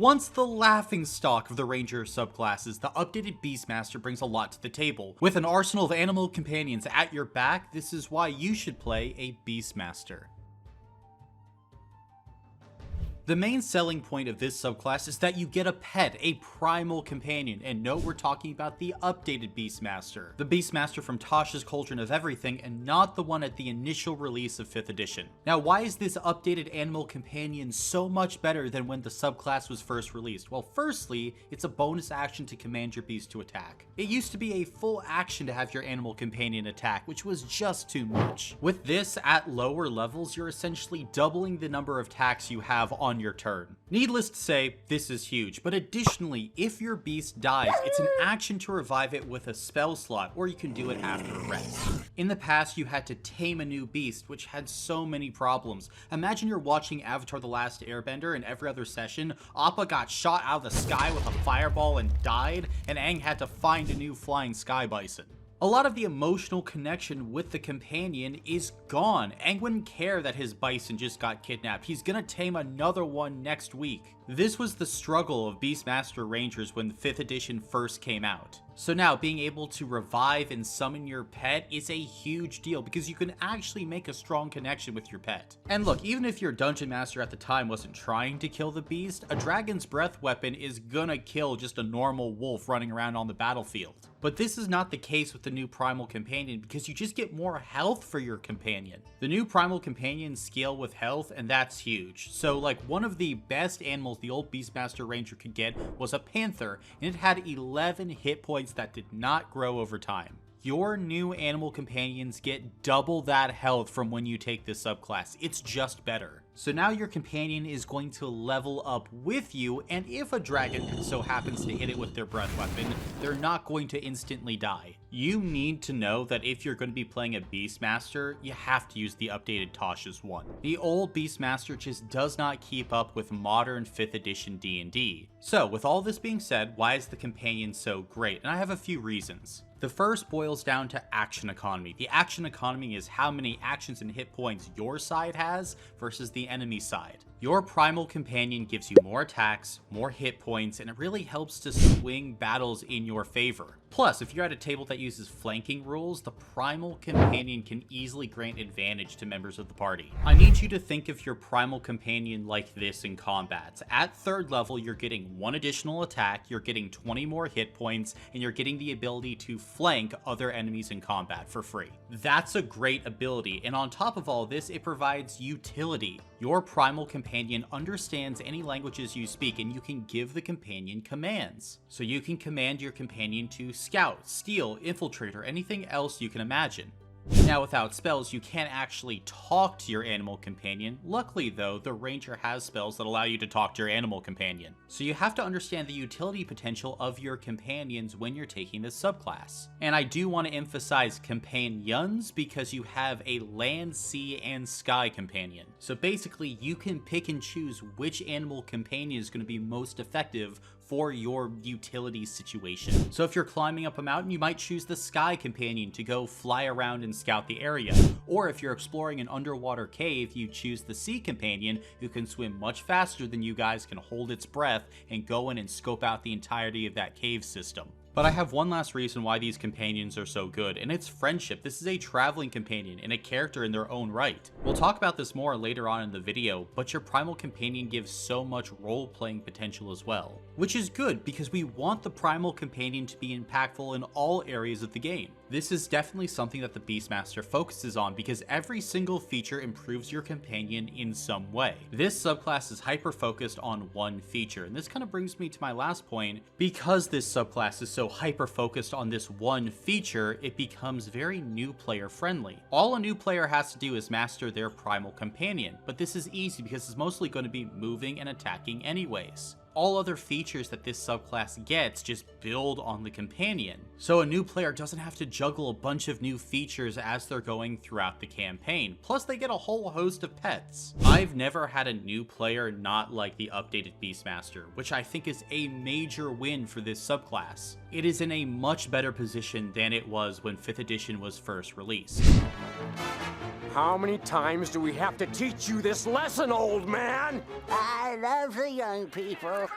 Once the laughingstock of the Ranger subclasses, the updated Beastmaster brings a lot to the table. With an arsenal of animal companions at your back, this is why you should play a Beastmaster. The main selling point of this subclass is that you get a pet, a primal companion, and no, we're talking about the updated Beastmaster. The Beastmaster from Tasha's Cauldron of Everything, and not the one at the initial release of 5th edition. Now, why is this updated animal companion so much better than when the subclass was first released? Well, firstly, it's a bonus action to command your beast to attack. It used to be a full action to have your animal companion attack, which was just too much. With this, at lower levels, you're essentially doubling the number of attacks you have on your turn. Needless to say, this is huge, but additionally, if your beast dies, it's an action to revive it with a spell slot, or you can do it after a rest. In the past, you had to tame a new beast, which had so many problems. Imagine you're watching Avatar: The Last Airbender, and every other session, Appa got shot out of the sky with a fireball and died, and Aang had to find a new flying sky bison. A lot of the emotional connection with the companion is gone. Aang wouldn't care that his bison just got kidnapped. He's gonna tame another one next week. This was the struggle of Beastmaster Rangers when 5th edition first came out. So now, being able to revive and summon your pet is a huge deal because you can actually make a strong connection with your pet. And look, even if your dungeon master at the time wasn't trying to kill the beast, a dragon's breath weapon is gonna kill just a normal wolf running around on the battlefield. But this is not the case with the new primal companion because you just get more health for your companion. The new primal companions scale with health, and that's huge. So like, one of the best animals the old Beastmaster Ranger could get was a panther, and it had 11 hit points that did not grow over time. Your new animal companions get double that health from when you take this subclass. It's just better. So now your companion is going to level up with you, and if a dragon so happens to hit it with their breath weapon, they're not going to instantly die. You need to know that if you're going to be playing a Beastmaster, you have to use the updated Tasha's one. The old Beastmaster just does not keep up with modern 5th edition D&D. So with all this being said, why is the companion so great? And I have a few reasons. The first boils down to action economy. The action economy is how many actions and hit points your side has versus the enemy side. Your primal companion gives you more attacks, more hit points, and it really helps to swing battles in your favor. Plus, if you're at a table that uses flanking rules, the primal companion can easily grant advantage to members of the party. I need you to think of your primal companion like this in combat. At 3rd level, you're getting 1 additional attack, you're getting 20 more hit points, and you're getting the ability to flank other enemies in combat for free. That's a great ability, and on top of all this, it provides utility. Your primal companion understands any languages you speak, and you can give the companion commands. So you can command your companion to scout, steal, infiltrate, or anything else you can imagine. Now, without spells, you can't actually talk to your animal companion. Luckily though, the Ranger has spells that allow you to talk to your animal companion. So you have to understand the utility potential of your companions when you're taking this subclass. And I do want to emphasize companions because you have a land, sea, and sky companion. So basically, you can pick and choose which animal companion is going to be most effective for your utility situation. So if you're climbing up a mountain, you might choose the Sky Companion to go fly around and scout the area. Or if you're exploring an underwater cave, you choose the Sea Companion, who can swim much faster than you guys can hold its breath and go in and scope out the entirety of that cave system. But I have one last reason why these companions are so good, and it's friendship. This is a traveling companion and a character in their own right. We'll talk about this more later on in the video, but your primal companion gives so much role-playing potential as well. Which is good, because we want the primal companion to be impactful in all areas of the game. This is definitely something that the Beastmaster focuses on, because every single feature improves your companion in some way. This subclass is hyper-focused on one feature, and this kind of brings me to my last point. Because this subclass is so hyper-focused on this one feature, it becomes very new player friendly. All a new player has to do is master their primal companion, but this is easy because it's mostly going to be moving and attacking anyways. All other features that this subclass gets just build on the companion. So a new player doesn't have to juggle a bunch of new features as they're going throughout the campaign. Plus they get a whole host of pets. I've never had a new player not like the updated Beastmaster, which I think is a major win for this subclass. It is in a much better position than it was when 5th edition was first released. How many times do we have to teach you this lesson, old man? I love the young people.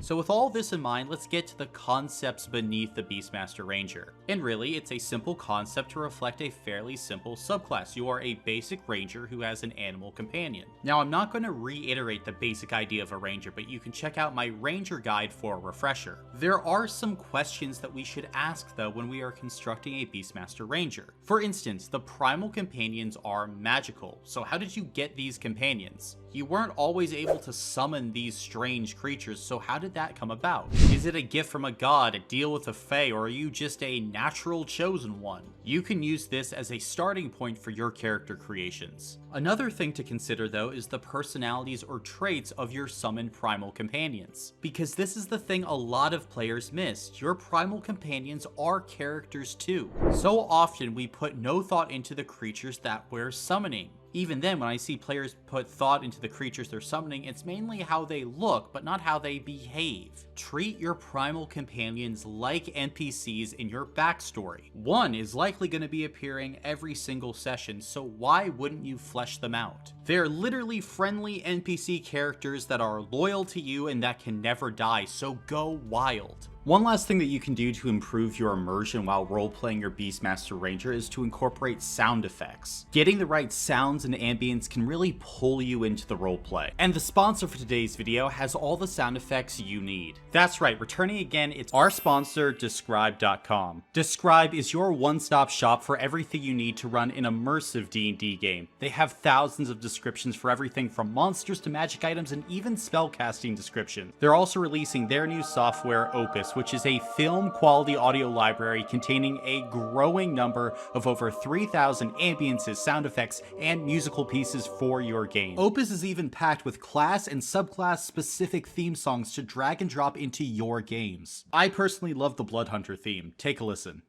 So with all this in mind, let's get to the concepts beneath the Beastmaster Ranger. And really, it's a simple concept to reflect a fairly simple subclass. You are a basic ranger who has an animal companion. Now, I'm not going to reiterate the basic idea of a ranger, but you can check out my ranger guide for a refresher. There are some questions that we should ask though when we are constructing a Beastmaster Ranger. For instance, the primal companions are magical, so how did you get these companions? You weren't always able to summon these strange creatures, so how did that come about? Is it a gift from a god, a deal with a fae, or are you just a natural chosen one? You can use this as a starting point for your character creations. Another thing to consider though is the personalities or traits of your summoned primal companions, because this is the thing a lot of players miss. Your primal companions are characters too. So often we put no thought into the creatures that we're summoning. Even then, when I see players put thought into the creatures they're summoning, it's mainly how they look, but not how they behave. Treat your primal companions like NPCs in your backstory. One is likely going to be appearing every single session, so why wouldn't you flesh them out? They're literally friendly NPC characters that are loyal to you and that can never die, so go wild. One last thing that you can do to improve your immersion while role-playing your Beastmaster Ranger is to incorporate sound effects. Getting the right sounds and ambience can really pull you into the roleplay. And the sponsor for today's video has all the sound effects you need. That's right, returning again, it's our sponsor, Describe.com. Describe is your one-stop shop for everything you need to run an immersive D&D game. They have thousands of descriptions for everything from monsters to magic items and even spellcasting descriptions. They're also releasing their new software, Opus, which is a film quality audio library containing a growing number of over 3,000 ambiances, sound effects, and musical pieces for your game. Opus is even packed with class and subclass specific theme songs to drag and drop into your games. I personally love the Bloodhunter theme. Take a listen.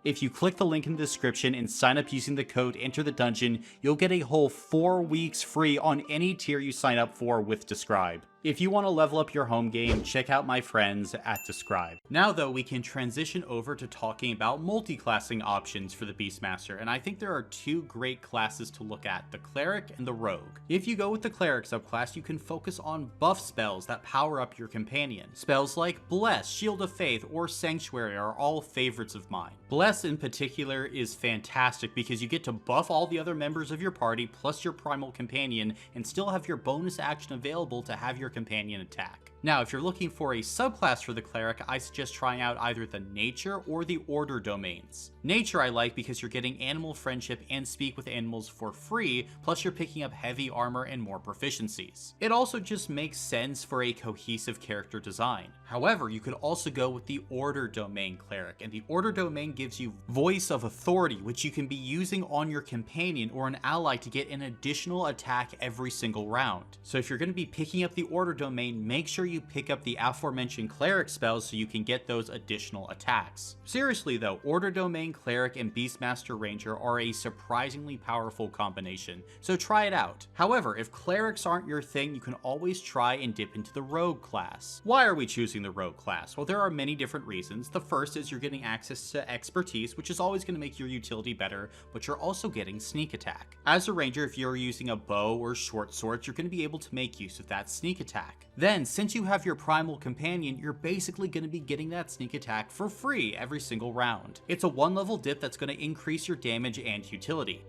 If you click the link in the description and sign up using the code ENTERTHEDUNGEON, you'll get a whole 4 weeks free on any tier you sign up for with Describe. If you want to level up your home game, check out my friends at Describe. Now though, we can transition over to talking about multi-classing options for the Beastmaster, and I think there are 2 great classes to look at, the Cleric and the Rogue. If you go with the Cleric subclass, you can focus on buff spells that power up your companion. Spells like Bless, Shield of Faith, or Sanctuary are all favorites of mine. Bless in particular is fantastic because you get to buff all the other members of your party plus your primal companion and still have your bonus action available to have your companion attack. Now, if you're looking for a subclass for the Cleric, I suggest trying out either the Nature or the Order domains. Nature I like because you're getting Animal Friendship and Speak with Animals for free, plus you're picking up heavy armor and more proficiencies. It also just makes sense for a cohesive character design. However, you could also go with the Order domain Cleric, and the Order domain gives you Voice of Authority, which you can be using on your companion or an ally to get an additional attack every single round. So if you're going to be picking up the Order domain, make sure you pick up the aforementioned Cleric spells so you can get those additional attacks. Seriously though, Order domain Cleric and Beastmaster Ranger are a surprisingly powerful combination, so try it out. However, if Clerics aren't your thing, you can always try and dip into the Rogue class. Why are we choosing the Rogue class? Well, there are many different reasons. The first is you're getting access to expertise, which is always going to make your utility better, but you're also getting sneak attack. As a ranger, if you're using a bow or short swords, you're going to be able to make use of that sneak attack. Then, since you have your primal companion, you're basically going to be getting that sneak attack for free every single round. It's a 1-level dip that's going to increase your damage and utility.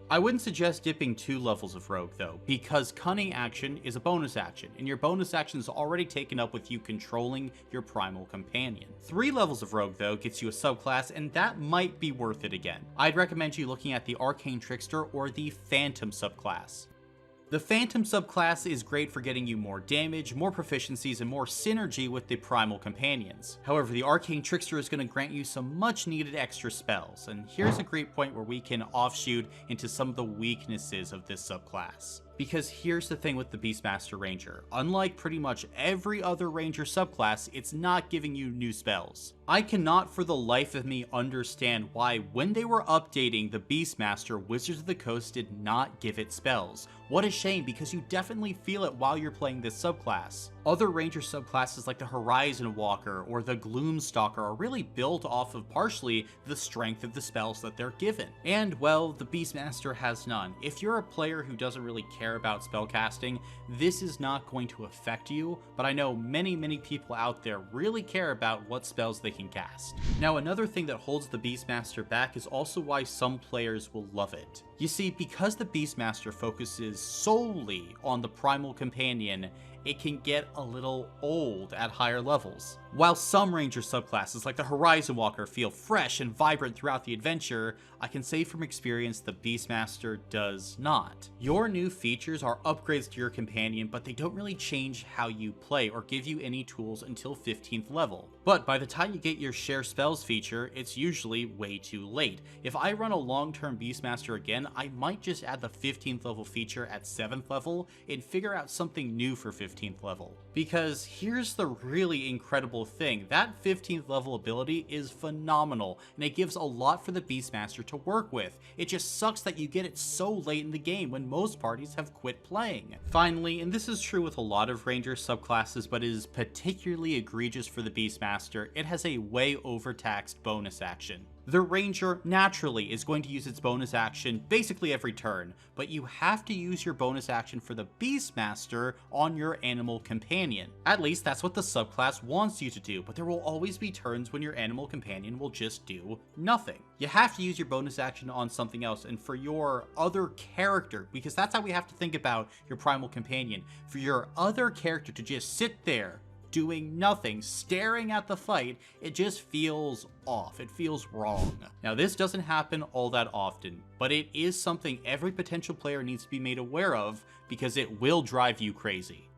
I wouldn't suggest dipping 2 levels of Rogue though, because Cunning action is a bonus action, and your bonus action is already taken up with you controlling your primal companion. 3 levels of Rogue though gets you a subclass, and that might be worth it again. I'd recommend you looking at the Arcane Trickster or the Phantom subclass. The Phantom subclass is great for getting you more damage, more proficiencies, and more synergy with the primal companions. However, the Arcane Trickster is going to grant you some much needed extra spells, and here's a great point where we can offshoot into some of the weaknesses of this subclass. Because here's the thing with the Beastmaster Ranger, unlike pretty much every other Ranger subclass, it's not giving you new spells. I cannot for the life of me understand why when they were updating the Beastmaster, Wizards of the Coast did not give it spells. What a shame, because you definitely feel it while you're playing this subclass. Other ranger subclasses like the Horizon Walker or the Gloomstalker are really built off of partially the strength of the spells that they're given. And well, the Beastmaster has none. If you're a player who doesn't really care about spellcasting, this is not going to affect you, but I know many people out there really care about what spells they can cast. Now, another thing that holds the Beastmaster back is also why some players will love it. You see, because the Beastmaster focuses solely on the Primal Companion, it can get a little old at higher levels. While some ranger subclasses like the Horizon Walker feel fresh and vibrant throughout the adventure, I can say from experience the Beastmaster does not. Your new features are upgrades to your companion, but they don't really change how you play or give you any tools until 15th level. But by the time you get your share spells feature, it's usually way too late. If I run a long-term Beastmaster again, I might just add the 15th level feature at 7th level and figure out something new for 15th level. Because here's the really incredible thing, that 15th level ability is phenomenal, and it gives a lot for the Beastmaster to work with. It just sucks that you get it so late in the game when most parties have quit playing. Finally, and this is true with a lot of ranger subclasses, but is particularly egregious for the Beastmaster, it has a way overtaxed bonus action. The Ranger naturally is going to use its bonus action basically every turn, but you have to use your bonus action for the Beastmaster on your animal companion. At least that's what the subclass wants you to do, but there will always be turns when your animal companion will just do nothing. You have to use your bonus action on something else, and for your other character, because that's how we have to think about your primal companion, for your other character to just sit there doing nothing, staring at the fight, it just feels off. It feels wrong. Now, this doesn't happen all that often, but it is something every potential player needs to be made aware of because it will drive you crazy.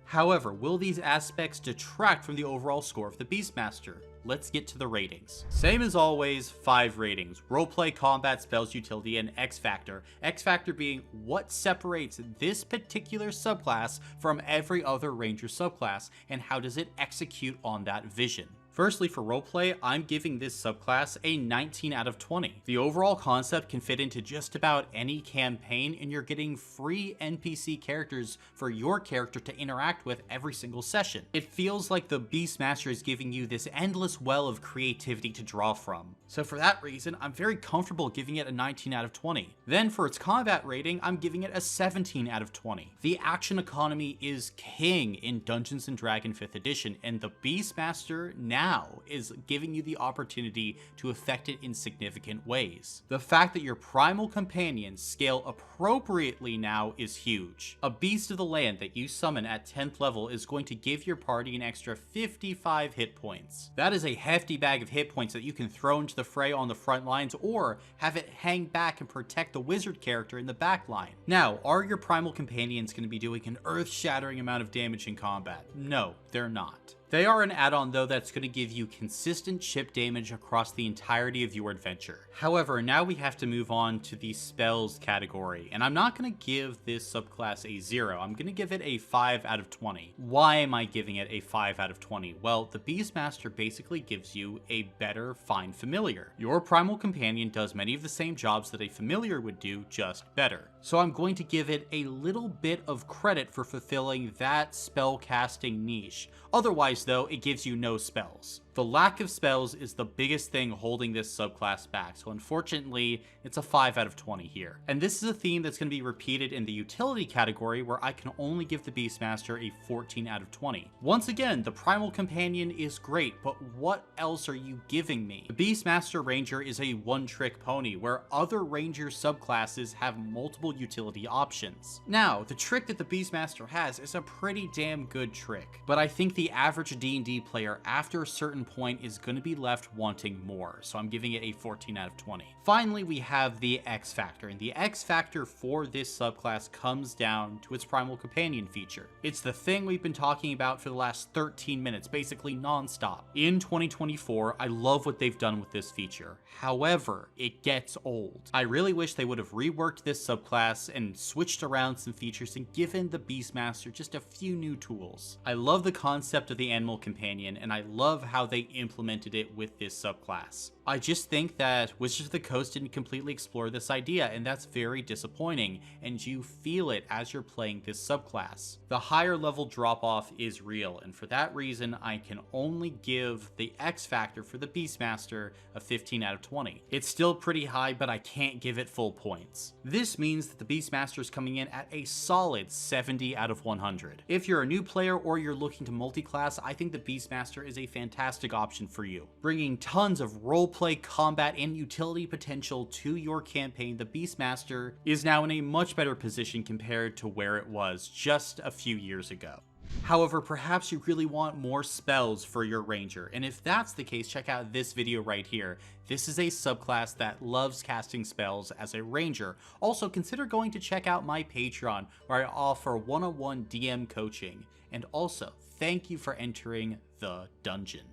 However, will these aspects detract from the overall score of the Beastmaster? Let's get to the ratings. Same as always, 5 ratings: roleplay, combat, spells, utility, and X Factor. X Factor being what separates this particular subclass from every other ranger subclass, and how does it execute on that vision. Firstly, for roleplay, I'm giving this subclass a 19 out of 20. The overall concept can fit into just about any campaign, and you're getting free NPC characters for your character to interact with every single session. It feels like the Beastmaster is giving you this endless well of creativity to draw from. So for that reason, I'm very comfortable giving it a 19 out of 20. Then for its combat rating, I'm giving it a 17 out of 20. The action economy is king in Dungeons & Dragons 5th edition, and the Beastmaster now is giving you the opportunity to affect it in significant ways. The fact that your primal companions scale appropriately now is huge. A beast of the land that you summon at 10th level is going to give your party an extra 55 hit points. That is a hefty bag of hit points that you can throw into the fray on the front lines, or have it hang back and protect the wizard character in the back line. Now, are your primal companions going to be doing an earth-shattering amount of damage in combat? No, they're not. They are an add-on though that's going to give you consistent chip damage across the entirety of your adventure. However, now we have to move on to the spells category, and I'm not going to give this subclass a 0, I'm going to give it a 5 out of 20. Why am I giving it a 5 out of 20? Well, the Beastmaster basically gives you a better Find Familiar. Your primal companion does many of the same jobs that a familiar would do, just better. So I'm going to give it a little bit of credit for fulfilling that spell casting niche. Otherwise though, it gives you no spells. The lack of spells is the biggest thing holding this subclass back, so unfortunately, it's a 5 out of 20 here. And this is a theme that's going to be repeated in the utility category, where I can only give the Beastmaster a 14 out of 20. Once again, the Primal Companion is great, but what else are you giving me? The Beastmaster Ranger is a one-trick pony, where other Ranger subclasses have multiple utility options. Now, the trick that the Beastmaster has is a pretty damn good trick, but I think the average D&D player after a certain point is going to be left wanting more, so I'm giving it a 14 out of 20. Finally, we have the X Factor, and the X Factor for this subclass comes down to its Primal Companion feature. It's the thing we've been talking about for the last 13 minutes, basically non-stop. In 2024, I love what they've done with this feature. However, it gets old. I really wish they would have reworked this subclass and switched around some features and given the Beastmaster just a few new tools. I love the concept of the Animal Companion, and I love how they implemented it with this subclass. I just think that Wizards of the Coast didn't completely explore this idea, and that's very disappointing, and you feel it as you're playing this subclass. The higher level drop-off is real, and for that reason, I can only give the X factor for the Beastmaster a 15 out of 20. It's still pretty high, but I can't give it full points. This means that the Beastmaster is coming in at a solid 70 out of 100. If you're a new player or you're looking to multi-class, I think the Beastmaster is a fantastic option for you. Bringing tons of roleplay, combat, and utility potential to your campaign, the Beastmaster is now in a much better position compared to where it was just a few years ago. However, perhaps you really want more spells for your ranger, and if that's the case, check out this video right here. This is a subclass that loves casting spells as a ranger. Also, consider going to check out my Patreon, where I offer one-on-one DM coaching. And also, thank you for entering the dungeon.